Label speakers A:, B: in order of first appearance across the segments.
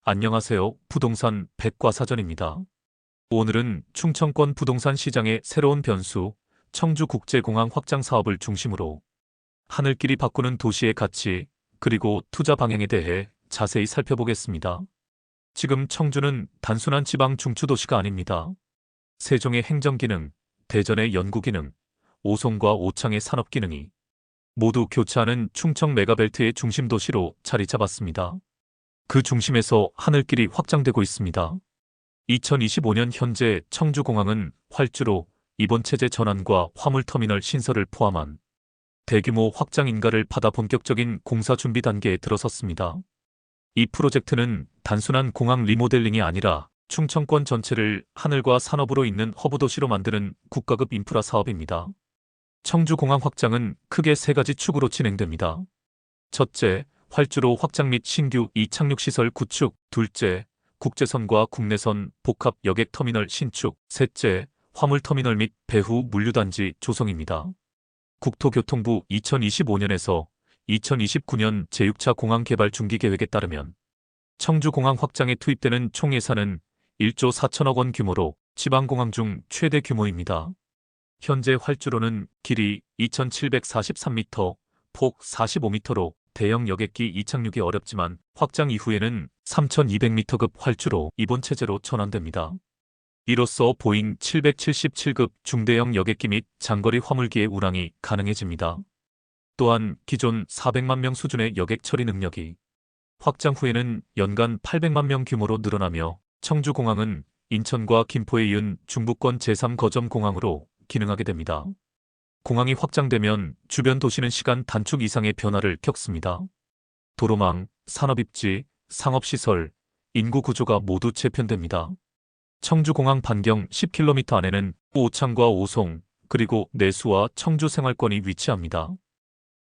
A: 안녕하세요. 부동산 백과사전입니다. 오늘은 충청권 부동산 시장의 새로운 변수, 청주국제공항 확장 사업을 중심으로 하늘길이 바꾸는 도시의 가치, 그리고 투자 방향에 대해 자세히 살펴보겠습니다. 지금 청주는 단순한 지방 중추도시가 아닙니다. 세종의 행정기능, 대전의 연구기능, 오송과 오창의 산업기능이 모두 교차하는 충청 메가벨트의 중심도시로 자리 잡았습니다. 그 중심에서 하늘길이 확장되고 있습니다. 2025년 현재 청주공항은 활주로, 이번체제 전환과 화물터미널 신설을 포함한 대규모 확장 인가를 받아 본격적인 공사 준비 단계에 들어섰습니다. 이 프로젝트는 단순한 공항 리모델링이 아니라 충청권 전체를 하늘과 산업으로 잇는 허브도시로 만드는 국가급 인프라 사업입니다. 청주공항 확장은 크게 세 가지 축으로 진행됩니다. 첫째, 활주로 확장 및 신규 이착륙시설 구축. 둘째, 국제선과 국내선 복합 여객터미널 신축. 셋째, 화물터미널 및 배후 물류단지 조성입니다. 국토교통부 2025년에서 2029년 제6차 공항 개발 중기 계획에 따르면 청주공항 확장에 투입되는 총 예산은 1조 4천억 원 규모로 지방공항 중 최대 규모입니다. 현재 활주로는 길이 2,743m, 폭 45m로 대형 여객기 이착륙이 어렵지만 확장 이후에는 3,200m급 활주로 이번체제로 전환됩니다. 이로써 보잉 777급 중대형 여객기 및 장거리 화물기의 운항이 가능해집니다. 또한 기존 400만 명 수준의 여객 처리 능력이 확장 후에는 연간 800만 명 규모로 늘어나며 청주공항은 인천과 김포에 이은 중부권 제3거점 공항으로 기능하게 됩니다. 공항이 확장되면 주변 도시는 시간 단축 이상의 변화를 겪습니다. 도로망, 산업입지, 상업시설, 인구 구조가 모두 재편됩니다. 청주공항 반경 10km 안에는 오창과 오송, 그리고 내수와 청주 생활권이 위치합니다.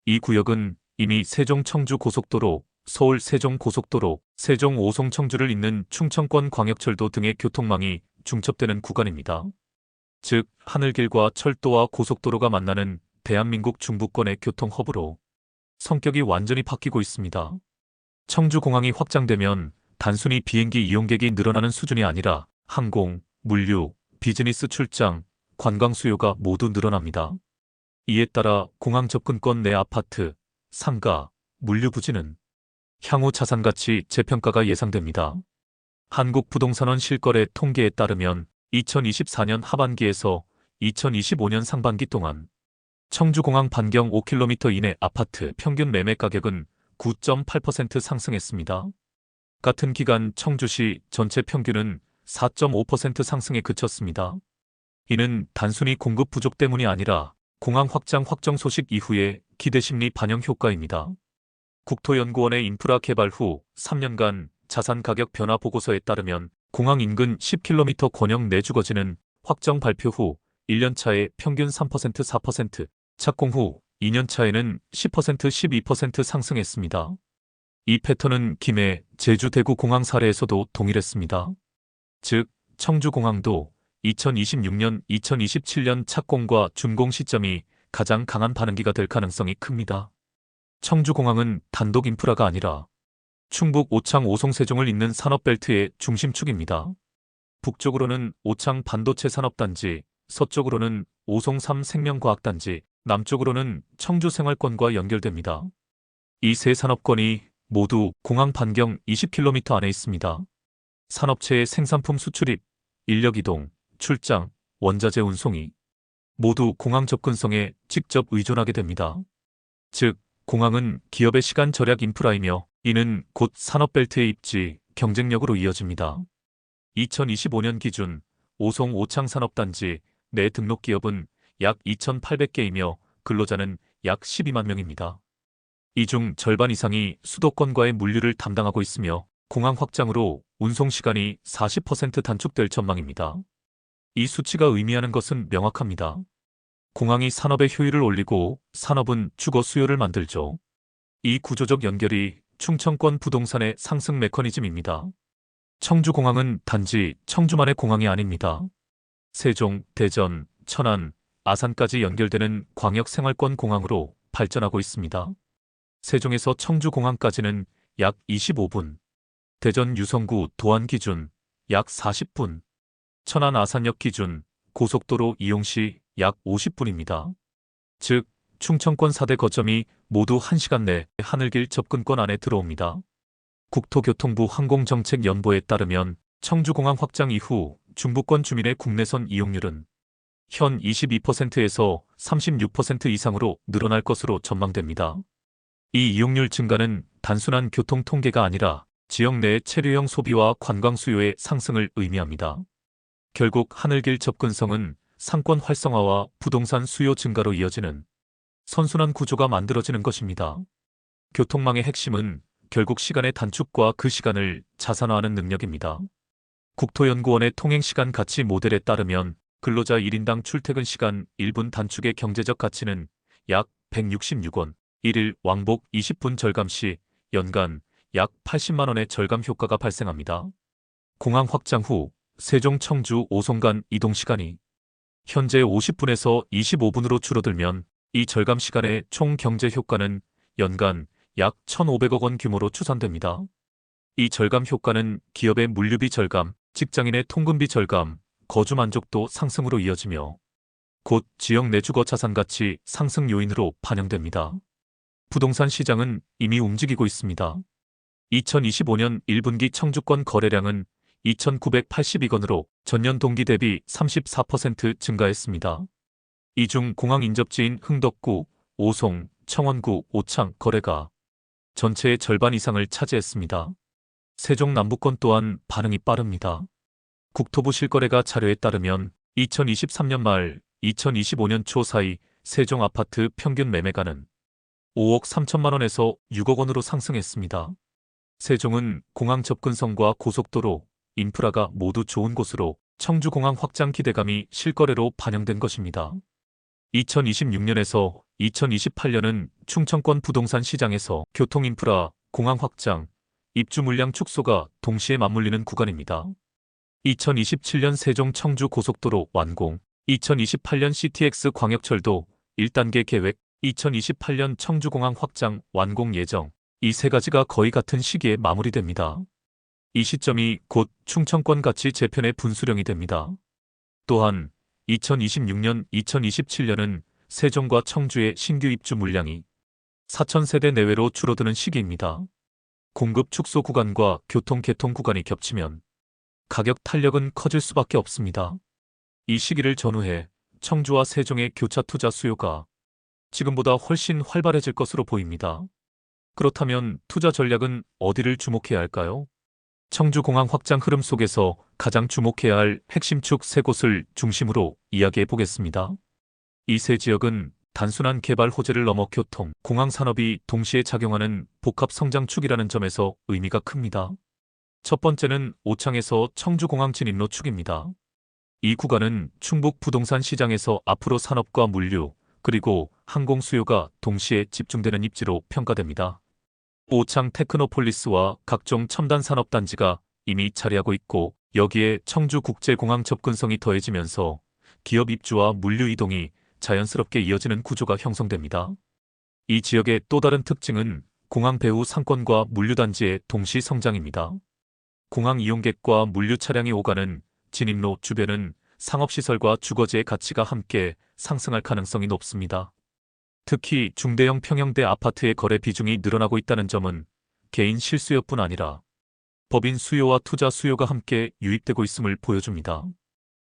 A: 이 구역은 이미 세종 청주 고속도로, 서울 세종 고속도로, 세종 오송 청주를 잇는 충청권 광역철도 등의 교통망이 중첩되는 구간입니다. 즉, 하늘길과 철도와 고속도로가 만나는 대한민국 중부권의 교통허브로 성격이 완전히 바뀌고 있습니다. 청주공항이 확장되면 단순히 비행기 이용객이 늘어나는 수준이 아니라 항공, 물류, 비즈니스 출장, 관광 수요가 모두 늘어납니다. 이에 따라 공항 접근권 내 아파트, 상가, 물류 부지는 향후 자산가치 재평가가 예상됩니다. 한국부동산원 실거래 통계에 따르면 2024년 하반기에서 2025년 상반기 동안 청주공항 반경 5km 이내 아파트 평균 매매 가격은 9.8% 상승했습니다. 같은 기간 청주시 전체 평균은 4.5% 상승에 그쳤습니다. 이는 단순히 공급 부족 때문이 아니라 공항 확장 확정 소식 이후의 기대심리 반영 효과입니다. 국토연구원의 인프라 개발 후 3년간 자산 가격 변화 보고서에 따르면 공항 인근 10km 권역 내 주거지는 확정 발표 후 1년 차에 평균 3% 4%, 착공 후 2년 차에는 10% 12% 상승했습니다. 이 패턴은 김해, 제주, 대구 공항 사례에서도 동일했습니다. 즉, 청주공항도 2026년, 2027년 착공과 준공 시점이 가장 강한 반응기가 될 가능성이 큽니다. 청주공항은 단독 인프라가 아니라 충북 오창 오송 세종을 잇는 산업벨트의 중심축입니다. 북쪽으로는 오창 반도체 산업단지, 서쪽으로는 오송 3 생명과학단지, 남쪽으로는 청주 생활권과 연결됩니다. 이 세 산업권이 모두 공항 반경 20km 안에 있습니다. 산업체의 생산품 수출입, 인력 이동, 출장, 원자재 운송이 모두 공항 접근성에 직접 의존하게 됩니다. 즉, 공항은 기업의 시간 절약 인프라이며 이는 곧 산업벨트의 입지, 경쟁력으로 이어집니다. 2025년 기준 오송 오창 산업단지 내 등록 기업은 약 2,800개이며 근로자는 약 12만 명입니다. 이 중 절반 이상이 수도권과의 물류를 담당하고 있으며 공항 확장으로 운송시간이 40% 단축될 전망입니다. 이 수치가 의미하는 것은 명확합니다. 공항이 산업의 효율을 올리고 산업은 주거 수요를 만들죠. 이 구조적 연결이 충청권 부동산의 상승 메커니즘입니다. 청주공항은 단지 청주만의 공항이 아닙니다. 세종, 대전, 천안, 아산까지 연결되는 광역 생활권 공항으로 발전하고 있습니다. 세종에서 청주공항까지는 약 25분, 대전 유성구 도안 기준 약 40분, 천안 아산역 기준 고속도로 이용 시 약 50분입니다. 즉, 충청권 4대 거점이 모두 1시간 내 하늘길 접근권 안에 들어옵니다. 국토교통부 항공정책연보에 따르면 청주공항 확장 이후 중부권 주민의 국내선 이용률은 현 22%에서 36% 이상으로 늘어날 것으로 전망됩니다. 이 이용률 증가는 단순한 교통 통계가 아니라 지역 내의 체류형 소비와 관광 수요의 상승을 의미합니다. 결국 하늘길 접근성은 상권 활성화와 부동산 수요 증가로 이어지는 선순환 구조가 만들어지는 것입니다. 교통망의 핵심은 결국 시간의 단축과 그 시간을 자산화하는 능력입니다. 국토연구원의 통행시간 가치 모델에 따르면 근로자 1인당 출퇴근 시간 1분 단축의 경제적 가치는 약 166원, 1일 왕복 20분 절감 시 연간 약 80만 원의 절감 효과가 발생합니다. 공항 확장 후 세종 청주 오송 간 이동 시간이 현재 50분에서 25분으로 줄어들면 이 절감 시간의 총 경제 효과는 연간 약 1,500억 원 규모로 추산됩니다. 이 절감 효과는 기업의 물류비 절감, 직장인의 통근비 절감, 거주 만족도 상승으로 이어지며 곧 지역 내 주거 자산 가치 상승 요인으로 반영됩니다. 부동산 시장은 이미 움직이고 있습니다. 2025년 1분기 청주권 거래량은 2,982건으로 전년 동기 대비 34% 증가했습니다. 이 중 공항 인접지인 흥덕구, 오송, 청원구, 오창 거래가 전체의 절반 이상을 차지했습니다. 세종 남부권 또한 반응이 빠릅니다. 국토부 실거래가 자료에 따르면 2023년 말 2025년 초 사이 세종 아파트 평균 매매가는 5억 3천만 원에서 6억 원으로 상승했습니다. 세종은 공항 접근성과 고속도로, 인프라가 모두 좋은 곳으로 청주공항 확장 기대감이 실거래로 반영된 것입니다. 2026년에서 2028년은 충청권 부동산 시장에서 교통인프라, 공항 확장, 입주 물량 축소가 동시에 맞물리는 구간입니다. 2027년 세종 청주 고속도로 완공, 2028년 CTX 광역철도 1단계 계획, 2028년 청주공항 확장 완공 예정, 이 세 가지가 거의 같은 시기에 마무리됩니다. 이 시점이 곧 충청권 가치 재편의 분수령이 됩니다. 또한 2026년, 2027년은 세종과 청주의 신규 입주 물량이 4,000세대 내외로 줄어드는 시기입니다. 공급 축소 구간과 교통 개통 구간이 겹치면 가격 탄력은 커질 수밖에 없습니다. 이 시기를 전후해 청주와 세종의 교차 투자 수요가 지금보다 훨씬 활발해질 것으로 보입니다. 그렇다면 투자 전략은 어디를 주목해야 할까요? 청주공항 확장 흐름 속에서 가장 주목해야 할 핵심 축 세 곳을 중심으로 이야기해 보겠습니다. 이 세 지역은 단순한 개발 호재를 넘어 교통, 공항 산업이 동시에 작용하는 복합 성장 축이라는 점에서 의미가 큽니다. 첫 번째는 오창에서 청주공항 진입로 축입니다. 이 구간은 충북 부동산 시장에서 앞으로 산업과 물류, 그리고 항공 수요가 동시에 집중되는 입지로 평가됩니다. 오창 테크노폴리스와 각종 첨단 산업단지가 이미 자리하고 있고 여기에 청주국제공항 접근성이 더해지면서 기업 입주와 물류 이동이 자연스럽게 이어지는 구조가 형성됩니다. 이 지역의 또 다른 특징은 공항 배후 상권과 물류단지의 동시 성장입니다. 공항 이용객과 물류 차량이 오가는 진입로 주변은 상업시설과 주거지의 가치가 함께 상승할 가능성이 높습니다. 특히 중대형 평형대 아파트의 거래 비중이 늘어나고 있다는 점은 개인 실수요뿐 아니라 법인 수요와 투자 수요가 함께 유입되고 있음을 보여줍니다.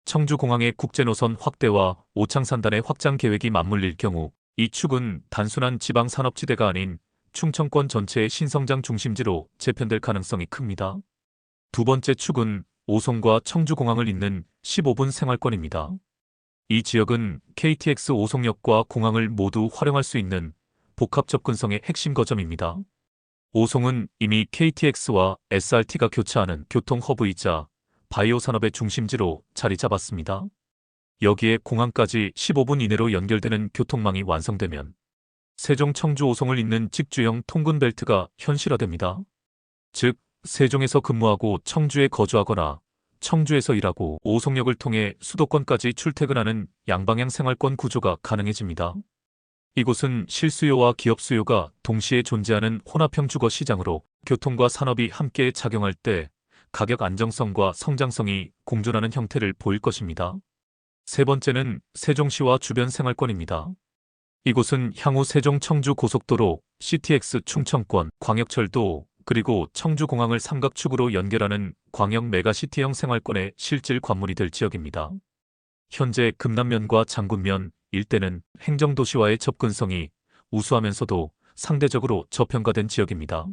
A: 청주공항의 국제노선 확대와 오창산단의 확장 계획이 맞물릴 경우 이 축은 단순한 지방산업지대가 아닌 충청권 전체의 신성장 중심지로 재편될 가능성이 큽니다. 두 번째 축은 오송과 청주공항을 잇는 15분 생활권입니다. 이 지역은 KTX 오송역과 공항을 모두 활용할 수 있는 복합 접근성의 핵심 거점입니다. 오송은 이미 KTX와 SRT가 교차하는 교통 허브이자 바이오 산업의 중심지로 자리 잡았습니다. 여기에 공항까지 15분 이내로 연결되는 교통망이 완성되면 세종 청주 오송을 잇는 직주형 통근 벨트가 현실화됩니다. 즉, 세종에서 근무하고 청주에 거주하거나 청주에서 일하고 오송역을 통해 수도권까지 출퇴근하는 양방향 생활권 구조가 가능해집니다. 이곳은 실수요와 기업 수요가 동시에 존재하는 혼합형 주거 시장으로 교통과 산업이 함께 작용할 때 가격 안정성과 성장성이 공존하는 형태를 보일 것입니다. 세 번째는 세종시와 주변 생활권입니다. 이곳은 향후 세종 청주 고속도로, CTX 충청권, 광역철도, 그리고 청주공항을 삼각축으로 연결하는 광역 메가시티형 생활권의 실질 관문이 될 지역입니다. 현재 금남면과 장군면 일대는 행정도시와의 접근성이 우수하면서도 상대적으로 저평가된 지역입니다.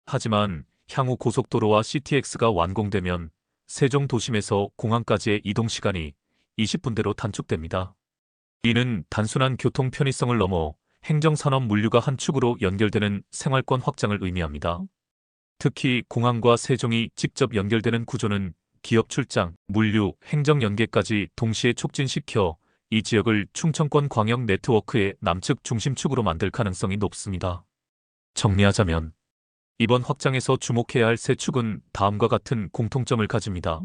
A: 하지만 향후 고속도로와 CTX가 완공되면 세종 도심에서 공항까지의 이동시간이 20분대로 단축됩니다. 이는 단순한 교통 편의성을 넘어 행정산업 물류가 한 축으로 연결되는 생활권 확장을 의미합니다. 특히 공항과 세종이 직접 연결되는 구조는 기업 출장, 물류, 행정 연계까지 동시에 촉진시켜 이 지역을 충청권 광역 네트워크의 남측 중심축으로 만들 가능성이 높습니다. 정리하자면 이번 확장에서 주목해야 할 세 축은 다음과 같은 공통점을 가집니다.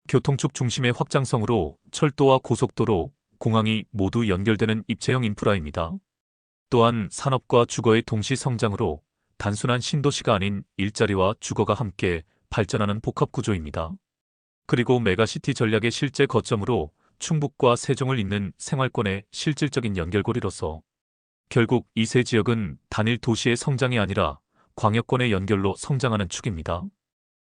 A: 교통축 중심의 확장성으로 철도와 고속도로, 공항이 모두 연결되는 입체형 인프라입니다. 또한 산업과 주거의 동시 성장으로 단순한 신도시가 아닌 일자리와 주거가 함께 발전하는 복합구조입니다. 그리고 메가시티 전략의 실제 거점으로 충북과 세종을 잇는 생활권의 실질적인 연결고리로서 결국 이 세 지역은 단일 도시의 성장이 아니라 광역권의 연결로 성장하는 축입니다.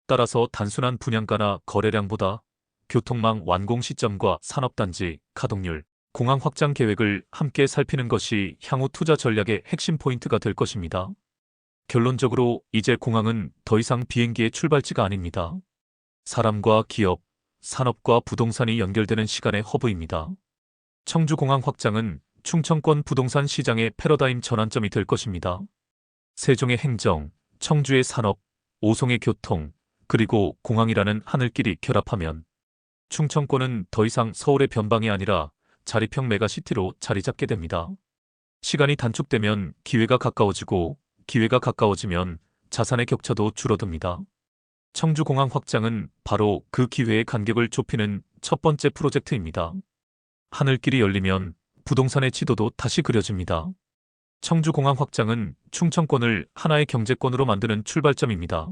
A: 따라서 단순한 분양가나 거래량보다 교통망 완공 시점과 산업단지, 가동률, 공항 확장 계획을 함께 살피는 것이 향후 투자 전략의 핵심 포인트가 될 것입니다. 결론적으로 이제 공항은 더 이상 비행기의 출발지가 아닙니다. 사람과 기업, 산업과 부동산이 연결되는 시간의 허브입니다. 청주공항 확장은 충청권 부동산 시장의 패러다임 전환점이 될 것입니다. 세종의 행정, 청주의 산업, 오송의 교통, 그리고 공항이라는 하늘길이 결합하면 충청권은 더 이상 서울의 변방이 아니라 자립형 메가시티로 자리 잡게 됩니다. 시간이 단축되면 기회가 가까워지고 기회가 가까워지면 자산의 격차도 줄어듭니다. 청주공항 확장은 바로 그 기회의 간격을 좁히는 첫 번째 프로젝트입니다. 하늘길이 열리면 부동산의 지도도 다시 그려집니다. 청주공항 확장은 충청권을 하나의 경제권으로 만드는 출발점입니다.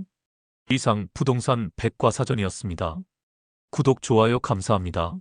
A: 이상 부동산 백과사전이었습니다. 구독, 좋아요 감사합니다.